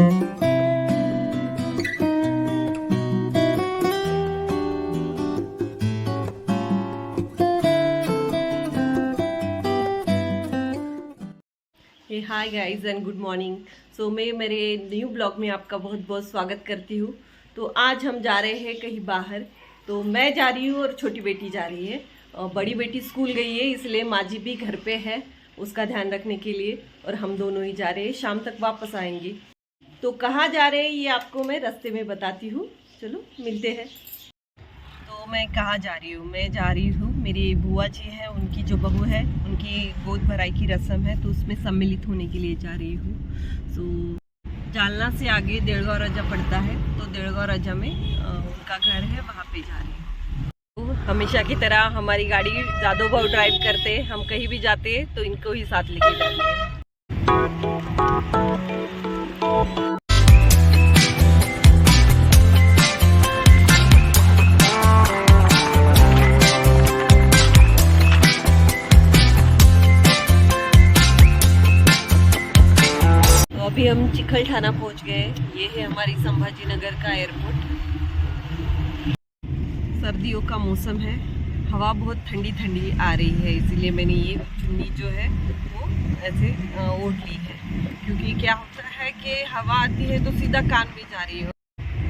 Hi guys and good morning. So मैं मेरे new blog में आपका बहुत बहुत स्वागत करती हूँ। तो आज हम जा रहे हैं कहीं बाहर। तो मैं जा रही हूँ और छोटी बेटी जा रही है और बड़ी बेटी स्कूल गई है, इसलिए माँ जी भी घर पे है उसका ध्यान रखने के लिए, और हम दोनों ही जा रहे हैं। शाम तक वापस आएंगे। तो कहाँ जा रहे हैं ये आपको मैं रास्ते में बताती हूँ। चलो मिलते हैं। तो मैं कहाँ जा रही हूँ? मैं जा रही हूँ, मेरी बुआ जी है, उनकी जो बहू है, उनकी गोद भराई की रस्म है, तो उसमें सम्मिलित होने के लिए जा रही हूँ। तो जालना से आगे देड़गांव रजा पड़ता है, तो देड़गांव रजा में उनका घर है, वहाँ पे जा रही हूँ। तो हमेशा की तरह हमारी गाड़ी जादव भाव ड्राइव करते हैं। हम कहीं भी जाते हैं तो इनको ही साथ लेके जाते हैं। अभी हम चिखलठाना पहुंच गए। ये है हमारी संभाजी नगर का एयरपोर्ट। सर्दियों का मौसम है, हवा बहुत ठंडी ठंडी आ रही है, इसीलिए मैंने ये चुन्नी जो है वो ऐसे ओढ़ ली है। क्योंकि क्या होता है कि हवा आती है तो सीधा कान में जा रही है,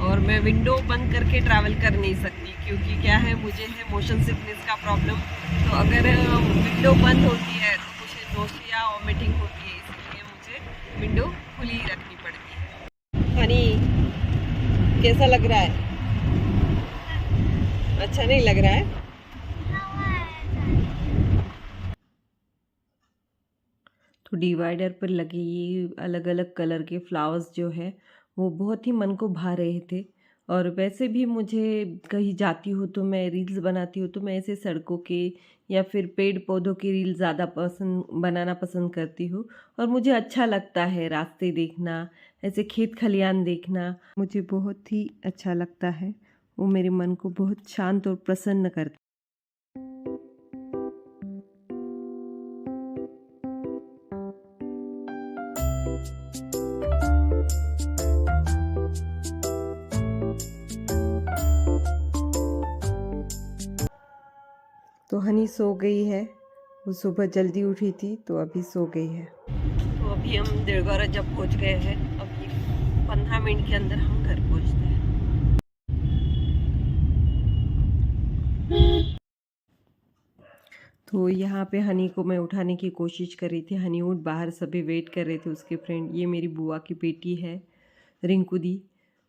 और मैं विंडो बंद करके ट्रैवल कर नहीं सकती, क्योंकि क्या है, मुझे है मोशन सिकनेस का प्रॉब्लम। तो अगर विंडो बंद होती है तो मुझे नोशिया वॉमिटिंग होती है, इसलिए मुझे विंडो खुली रखनी पड़ती है। हनी, कैसा लग रहा है? अच्छा नहीं लग रहा है? तो डिवाइडर पर लगे ये अलग अलग कलर के फ्लावर्स जो है वो बहुत ही मन को भा रहे थे। और वैसे भी मुझे कहीं जाती हूँ तो मैं रील्स बनाती हूँ, तो मैं ऐसे सड़कों के या फिर पेड़ पौधों की रील्स ज़्यादा बनाना पसंद करती हूँ। और मुझे अच्छा लगता है रास्ते देखना, ऐसे खेत खलियान देखना मुझे बहुत ही अच्छा लगता है। वो मेरे मन को बहुत शांत और प्रसन्न करता है। तो हनी सो गई है, वो सुबह जल्दी उठी थी तो अभी सो गई है। तो अभी हम देड़गांव रजा पहुंच गए हैं। अभी 15 मिनट के अंदर हम घर पहुंचते हैं। तो यहाँ पे हनी को मैं उठाने की कोशिश कर रही थी। हनी उठ, बाहर सभी वेट कर रहे थे उसके फ्रेंड। ये मेरी बुआ की बेटी है रिंकू दी,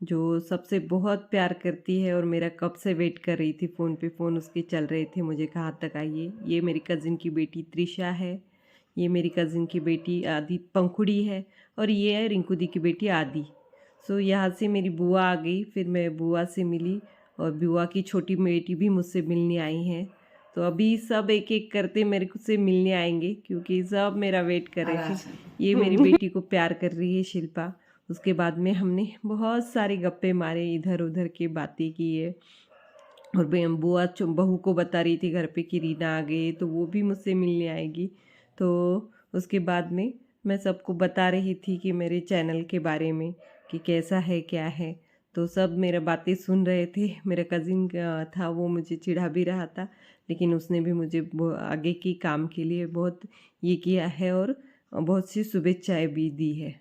जो सबसे बहुत प्यार करती है और मेरा कब से वेट कर रही थी। फ़ोन पे फ़ोन उसके चल रहे थे, मुझे कहाँ तक आइए। ये मेरी कज़िन की बेटी त्रिशा है, ये मेरी कज़िन की बेटी आदि पंखुड़ी है, और ये है रिंकू दी की बेटी आदि। सो यहाँ से मेरी बुआ आ गई, फिर मैं बुआ से मिली, और बुआ की छोटी बेटी भी मुझसे मिलने आई हैं। तो अभी सब एक एक करते मेरे से मिलने आएंगे, क्योंकि सब मेरा वेट कर रहे थे। ये मेरी बेटी को प्यार कर रही है शिल्पा। उसके बाद में हमने बहुत सारे गप्पे मारे, इधर उधर की बातें की है। और बुआ बहू को बता रही थी घर पे कि रीना आ गई, तो वो भी मुझसे मिलने आएगी। तो उसके बाद में मैं सबको बता रही थी कि मेरे चैनल के बारे में, कि कैसा है क्या है। तो सब मेरा बातें सुन रहे थे। मेरा कज़िन था, वो मुझे चिढ़ा भी रहा था, लेकिन उसने भी मुझे आगे के काम के लिए बहुत ये किया है और बहुत सी शुभेच्छाएँ भी दी है।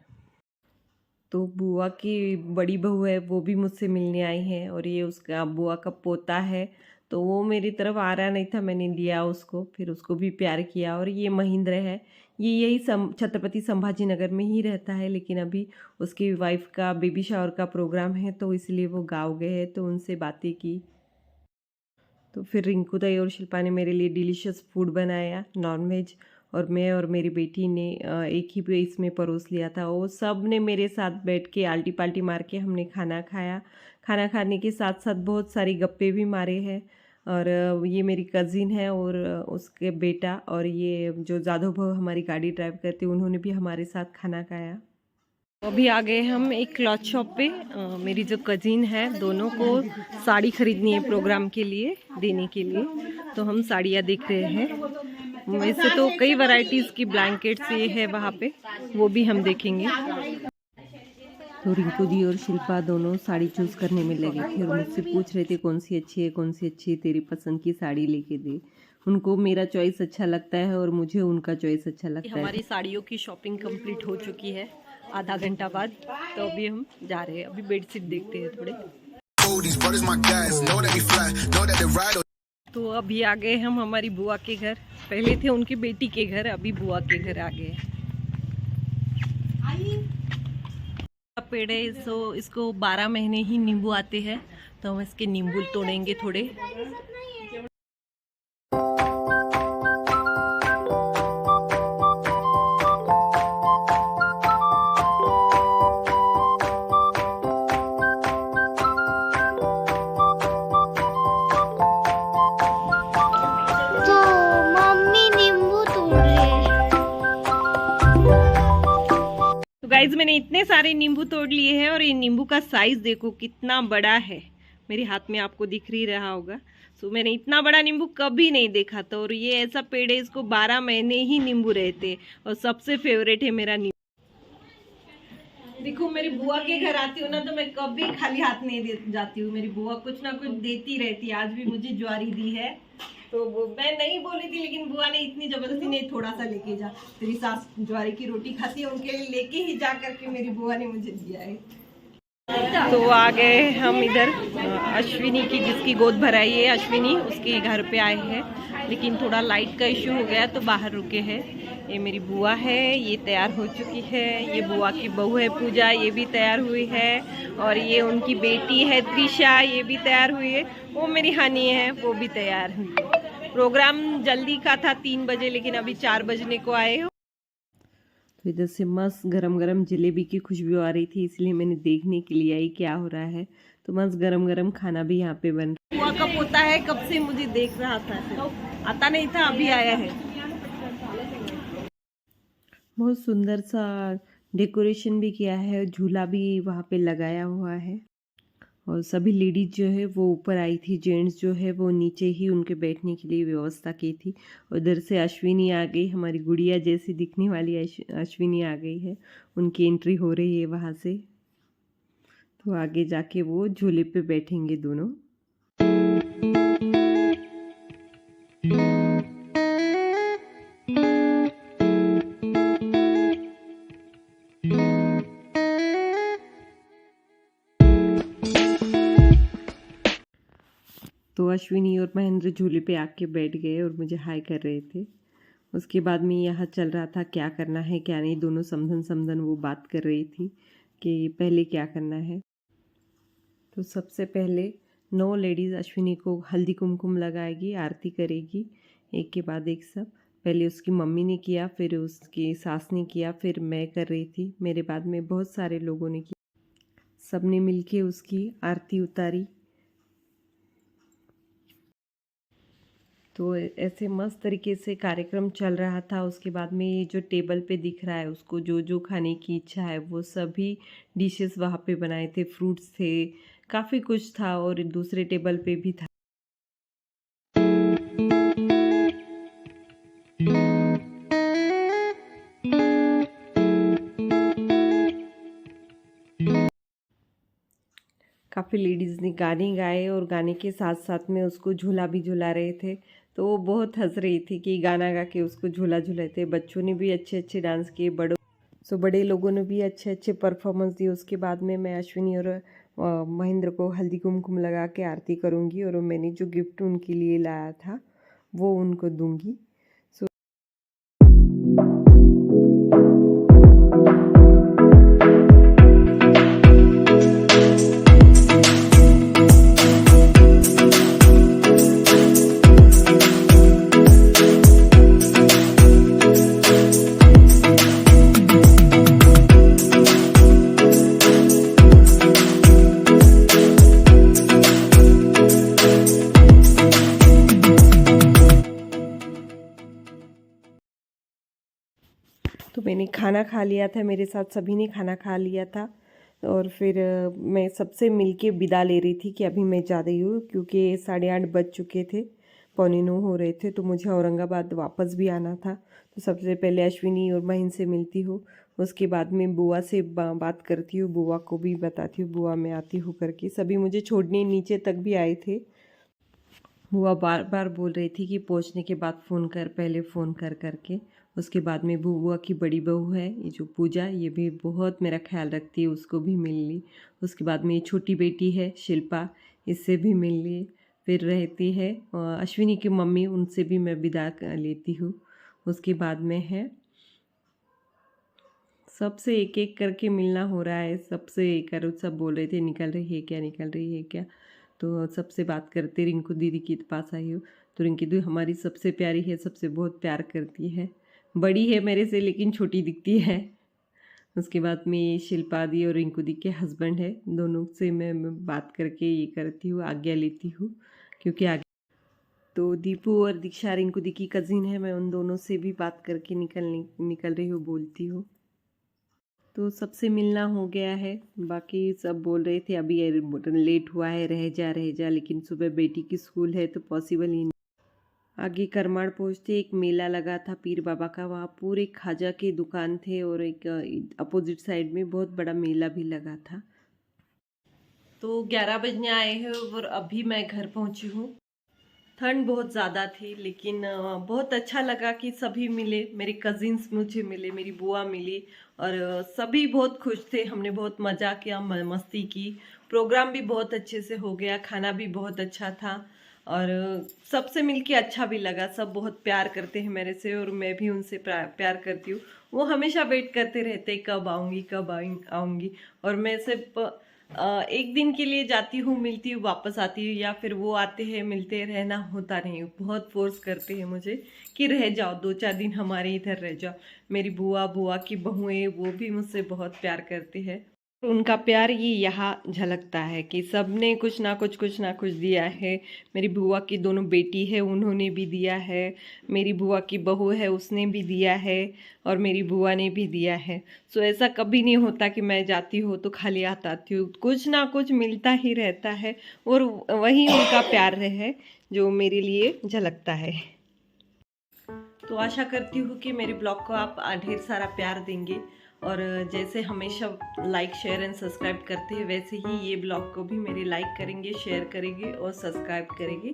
तो बुआ की बड़ी बहू है, वो भी मुझसे मिलने आई है, और ये उसका बुआ का पोता है। तो वो मेरी तरफ आ रहा नहीं था, मैंने लिया उसको, फिर उसको भी प्यार किया। और ये महेंद्र है, ये यही छत्रपति संभाजी नगर में ही रहता है, लेकिन अभी उसकी वाइफ का बेबी शावर का प्रोग्राम है, तो इसलिए वो गाँव गए हैं। तो उनसे बातें की। तो फिर रिंकू दाई और शिल्पा ने मेरे लिए डिलीशियस फूड बनाया, नॉनवेज, और मैं और मेरी बेटी ने एक ही पे इसमें परोस लिया था। वो सब ने मेरे साथ बैठ के आल्टी पाल्टी मार के हमने खाना खाया। खाना खाने के साथ साथ बहुत सारी गप्पे भी मारे हैं। और ये मेरी कज़िन है और उसके बेटा, और ये जो जादव भाव हमारी गाड़ी ड्राइव करते, उन्होंने भी हमारे साथ खाना खाया। अभी आ गए हम एक क्लॉथ शॉप पे। मेरी जो कज़िन है, दोनों को साड़ी खरीदनी है प्रोग्राम के लिए देने के लिए, तो हम साड़ियाँ देख रहे हैं। वैसे तो कई वैरायटीज़ की ब्लैंकेट्स ये है वहाँ पे, वो भी हम देखेंगे। तो रिंकू दी और शिल्पा दोनों साड़ी चूज़ करने में लगे थे और मुझसे पूछ रहे थे कौन सी अच्छी है, कौन सी अच्छी है, तेरी पसंद की साड़ी लेके दे। उनको मेरा चॉइस अच्छा लगता है और मुझे उनका चॉइस अच्छा लगता है। हमारी साड़ियों की शॉपिंग कंप्लीट हो चुकी है आधा घंटा बाद। तो अभी हम जा रहे हैं, अभी बेडशीट देखते हैं थोड़े। तो अभी आ गए हम हमारी बुआ के घर। पहले थे उनकी बेटी के घर, अभी बुआ के घर आ गए। पेड़ है, इसको 12 महीने ही नींबू आते हैं, तो हम इसके नींबू तोड़ेंगे थोड़े। गाइज मैंने इतने सारे नींबू तोड़ लिए हैं और ये नींबू का साइज देखो कितना बड़ा है। मेरे हाथ में आपको दिख ही रहा होगा। सो मैंने इतना बड़ा नींबू कभी नहीं देखा था। और ये ऐसा पेड़ है, इसको 12 महीने ही नींबू रहते और सबसे फेवरेट है मेरा नींबू। देखो मेरी बुआ के घर आती हूँ ना तो मैं कभी खाली हाथ नहीं जाती हूँ। मेरी बुआ कुछ ना कुछ देती रहती है। आज भी मुझे ज्वारी दी है, तो वो मैं नहीं बोली थी, लेकिन बुआ ने इतनी जबरदस्ती नहीं, थोड़ा सा लेके जा, तेरी सास ज्वारी की रोटी खाती है, उनके लिए लेके ही जा करके मेरी बुआ ने मुझे दिया है। तो आ गए हम इधर अश्विनी की, जिसकी गोद भराई है अश्विनी, उसके घर पे आए हैं। लेकिन थोड़ा लाइट का इश्यू हो गया तो बाहर रुके हैं। ये मेरी बुआ है, ये तैयार हो चुकी है। ये बुआ की बहू है पूजा, ये भी तैयार हुई है। और ये उनकी बेटी है त्रिशा, ये भी तैयार हुई है। वो मेरी हनी है, वो भी तैयार हुई है। प्रोग्राम जल्दी का था 3 बजे, लेकिन अभी 4 बजने को आए हो। तो इधर से मस्त गरम गरम जलेबी की खुशबू आ रही थी, इसलिए मैंने देखने के लिए आई क्या हो रहा है। तो मस्त गरम गरम खाना भी यहाँ पे बन रहा है। बुआ कब होता है, कब से मुझे देख रहा था, आता नहीं था, अभी आया है। बहुत सुंदर सा डेकोरेशन भी किया है, झूला भी वहाँ पे लगाया हुआ है। और सभी लेडीज जो है वो ऊपर आई थी, जेंट्स जो है वो नीचे ही उनके बैठने के लिए व्यवस्था की थी। उधर से अश्विनी आ गई, हमारी गुड़िया जैसी दिखने वाली अश्विनी आ गई है। उनकी एंट्री हो रही है वहाँ से। तो आगे जाके वो झूले पे बैठेंगे दोनों। तो अश्विनी और महेंद्र झूले पे आके बैठ गए और मुझे हाय कर रहे थे। उसके बाद में यहाँ चल रहा था क्या करना है क्या नहीं, दोनों समधन वो बात कर रही थी कि पहले क्या करना है। तो सबसे पहले 9 लेडीज़ अश्विनी को हल्दी कुमकुम लगाएगी, आरती करेगी, एक के बाद एक सब। पहले उसकी मम्मी ने किया, फिर उसकी सास ने किया, फिर मैं कर रही थी, मेरे बाद में बहुत सारे लोगों ने किया। सब ने मिलके उसकी आरती उतारी। तो ऐसे मस्त तरीके से कार्यक्रम चल रहा था। उसके बाद में ये जो टेबल पे दिख रहा है, उसको जो जो खाने की इच्छा है वो सभी डिशेस वहाँ पे बनाए थे, फ्रूट्स थे, काफ़ी कुछ था। और दूसरे टेबल पे भी था। काफ़ी लेडीज़ ने गाने गाए और गाने के साथ साथ में उसको झूला भी झुला रहे थे। तो वो बहुत हंस रही थी कि गाना गा के उसको झूला झुलाए थे। बच्चों ने भी अच्छे अच्छे डांस किए, बड़े लोगों ने भी अच्छे अच्छे परफॉर्मेंस दिए। उसके बाद में मैं अश्विनी और महेंद्र को हल्दी कुमकुम लगा के आरती करूँगी और मैंने जो गिफ्ट उनके लिए लाया था वो उनको दूँगी। तो मैंने खाना खा लिया था, मेरे साथ सभी ने खाना खा लिया था। और फिर मैं सबसे मिलके विदा ले रही थी कि अभी मैं जा रही हूँ, क्योंकि 8:30 बज चुके थे, 8:45 हो रहे थे। तो मुझे औरंगाबाद वापस भी आना था। तो सबसे पहले अश्विनी और महीन से मिलती हूँ, उसके बाद में बुआ से बात करती हूँ, बुआ को भी बताती हूँ बुआ मैं आती हूँ करके। सभी मुझे छोड़ने नीचे तक भी आए थे। बुआ बार बार बोल रही थी कि पहुँचने के बाद फ़ोन कर, पहले फ़ोन कर करके। उसके बाद में बुआ की बड़ी बहू है ये जो पूजा, ये भी बहुत मेरा ख्याल रखती है, उसको भी मिल ली। उसके बाद में ये छोटी बेटी है शिल्पा, इससे भी मिल ली। फिर रहती है अश्विनी की मम्मी, उनसे भी मैं विदा लेती हूँ। उसके बाद में है सबसे एक एक करके मिलना हो रहा है, सबसे करो, सब बोल रहे थे निकल रही है क्या, निकल रही है क्या। तो सबसे बात करते रिंकू दीदी के पास आई हूँ। तो रिंकू दीदी हमारी सबसे प्यारी है, सबसे बहुत प्यार करती है, बड़ी है मेरे से लेकिन छोटी दिखती है। उसके बाद में शिल्पा दी और रिंकू दी के हस्बैंड है, दोनों से मैं बात करके ये करती हूँ, आज्ञा लेती हूँ, क्योंकि आगे तो दीपू और दीक्षा रिंकू दी की कज़िन है, मैं उन दोनों से भी बात करके निकल रही हूँ, बोलती हूँ। तो सबसे मिलना हो गया है, बाकी सब बोल रहे थे अभी लेट हुआ है, रह जा, लेकिन सुबह बेटी की स्कूल है तो पॉसिबल ही नहीं। आगे करमाड़ पहुँचते एक मेला लगा था पीर बाबा का, वहाँ पूरे खाजा के दुकान थे और एक अपोजिट साइड में बहुत बड़ा मेला भी लगा था। तो 11 बजने आए हैं और अभी मैं घर पहुँची हूँ। ठंड बहुत ज़्यादा थी लेकिन बहुत अच्छा लगा कि सभी मिले, मेरे कज़िन्स मुझे मिले, मेरी बुआ मिली और सभी बहुत खुश थे। हमने बहुत मज़ा किया, मस्ती की, प्रोग्राम भी बहुत अच्छे से हो गया, खाना भी बहुत अच्छा था और सबसे मिलके अच्छा भी लगा। सब बहुत प्यार करते हैं मेरे से और मैं भी उनसे प्यार करती हूँ। वो हमेशा वेट करते रहते कब आऊँगी, कब आऊँगी, और मैं सिर्फ एक दिन के लिए जाती हूँ, मिलती हूँ, वापस आती हूँ, या फिर वो आते हैं मिलते, रहना होता नहीं। बहुत फोर्स करते हैं मुझे कि रह जाओ, 2-4 दिन हमारे इधर रह जाओ। मेरी बुआ की बहुएं वो भी मुझसे बहुत प्यार करती है। उनका प्यार ये यहाँ झलकता है कि सबने कुछ ना कुछ दिया है। मेरी बुआ की दोनों बेटी है, उन्होंने भी दिया है, मेरी बुआ की बहू है, उसने भी दिया है, और मेरी बुआ ने भी दिया है। सो ऐसा कभी नहीं होता कि मैं जाती हूँ तो खाली आती हूँ, कुछ ना कुछ मिलता ही रहता है और वही उनका प्यार है जो मेरे लिए झलकता है। तो आशा करती हूँ कि मेरे ब्लॉग को आप ढेर सारा प्यार देंगे और जैसे हमेशा लाइक शेयर एंड सब्सक्राइब करते हैं वैसे ही ये ब्लॉग को भी मेरे लाइक करेंगे, शेयर करेंगे और सब्सक्राइब करेंगे।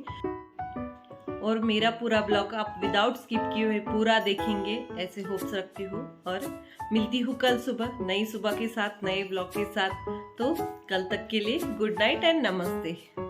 और मेरा पूरा ब्लॉग आप विदाउट स्किप किए हुए पूरा देखेंगे, ऐसे होप्स रखती हूँ। और मिलती हूँ कल सुबह नई सुबह के साथ, नए ब्लॉग के साथ। तो कल तक के लिए गुड नाइट एंड नमस्ते।